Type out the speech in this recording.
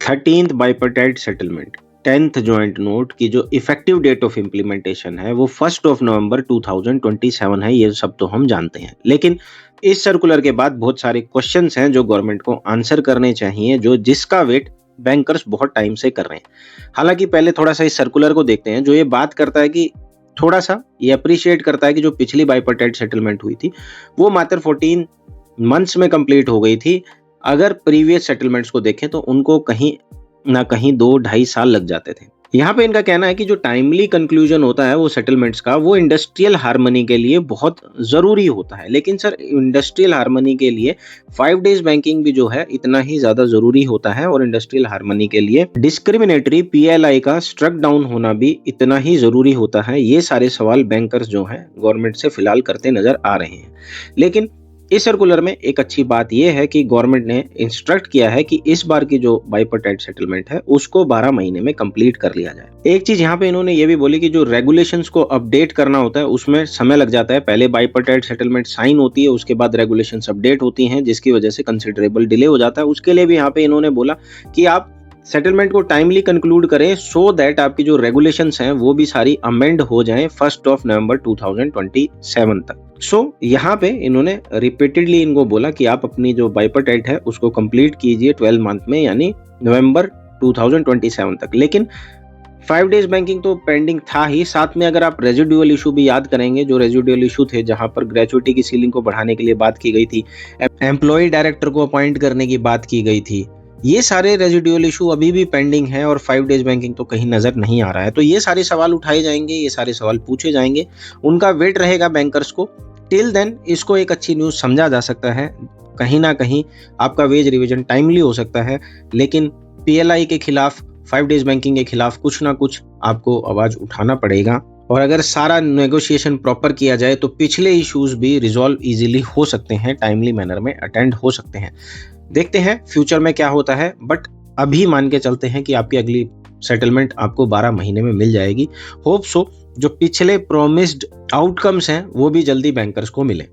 13th bipartite settlement, 10th joint note की जो effective date of implementation है वो 1 नवंबर 2027 है। ये सब तो हम जानते हैं, लेकिन इस सर्कुलर के बाद बहुत सारे क्वेश्चंस हैं जो गवर्नमेंट को आंसर करने चाहिए, जो जिसका वेट बैंकर्स बहुत टाइम से कर रहे हैं। हालांकि पहले थोड़ा सा इस सर्कुलर को देखते हैं, जो ये बात करता है कि थोड़ा सा ये अप्रिशिएट करता है कि जो पिछली बाइपर्टाइट सेटलमेंट हुई थी वो मात्र 14 मंथ्स में कंप्लीट हो गई थी। अगर प्रीवियस सेटलमेंट्स को देखें तो उनको कहीं ना कहीं 2-2.5 साल लग जाते थे। यहाँ पे इनका कहना है कि जो टाइमली कंक्लूजन होता है वो सेटलमेंट्स का, वो इंडस्ट्रियल हार्मनी के लिए बहुत जरूरी होता है। लेकिन सर, इंडस्ट्रियल हार्मनी के लिए 5 डेज बैंकिंग भी जो है इतना ही ज्यादा जरूरी होता है, और इंडस्ट्रियल हार्मनी के लिए डिस्क्रिमिनेटरी पीएलआई का स्ट्रक डाउन होना भी इतना ही जरूरी होता है। ये सारे सवाल बैंकर्स जो है गवर्नमेंट से फिलहाल करते नजर आ रहे हैं। लेकिन इस सर्कुलर में एक अच्छी बात यह है कि गवर्नमेंट ने इंस्ट्रक्ट किया है कि इस बार की जो बाइपर्टाइट सेटलमेंट है उसको 12 महीने में कंप्लीट कर लिया जाए। एक चीज यहाँ पे इन्होंने ये भी बोली कि जो रेगुलेशंस को अपडेट करना होता है उसमें समय लग जाता है। पहले बाइपर्टाइट सेटलमेंट साइन होती है, उसके बाद रेगुलेशंस अपडेट होती हैं, जिसकी वजह से कंसिडरेबल डिले हो जाता है। उसके लिए भी यहाँ पे इन्होंने बोला कि आप सेटलमेंट को टाइमली कंक्लूड करें, सो दैट आपकी जो रेगुलेशंस हैं वो भी सारी अमेंड हो जाएं 1 नवंबर 2027 तक। यहाँ पे इन्होंने रिपीटेडली इनको बोला कि आप अपनी जो बाइपर्टाइट है उसको कंप्लीट कीजिए 12 मंथ में, यानी नवंबर 2027 तक। लेकिन 5 डेज बैंकिंग तो पेंडिंग था ही, साथ में अगर आप रेजिडुअल इशू भी याद करेंगे, जो रेजिडुअल इशू थे जहां पर ग्रेचुइटी की सीलिंग को बढ़ाने के लिए बात की गई थी, एम्प्लॉय डायरेक्टर को अपॉइंट करने की बात की गई थी, ये सारे रेजिडुअल इशू अभी भी पेंडिंग है और 5 डेज बैंकिंग तो कहीं नजर नहीं आ रहा है। तो ये सारे सवाल उठाए जाएंगे, ये सारे सवाल पूछे जाएंगे, उनका वेट रहेगा बैंकर्स को। टिल देन इसको एक अच्छी न्यूज समझा जा सकता है। कहीं ना कहीं आपका वेज रिवीजन टाइमली हो सकता है, लेकिन पीएलआई के खिलाफ, 5 डेज बैंकिंग के खिलाफ कुछ ना कुछ आपको आवाज उठाना पड़ेगा। और अगर सारा नेगोशिएशन प्रॉपर किया जाए तो पिछले इश्यूज भी रिजॉल्व इजीली हो सकते हैं, टाइमली मैनर में अटेंड हो सकते हैं। देखते हैं फ्यूचर में क्या होता है, बट अभी मान के चलते हैं कि आपकी अगली सेटलमेंट आपको 12 महीने में मिल जाएगी। होप सो जो पिछले प्रॉमिस्ड आउटकम्स हैं वो भी जल्दी बैंकर्स को मिले।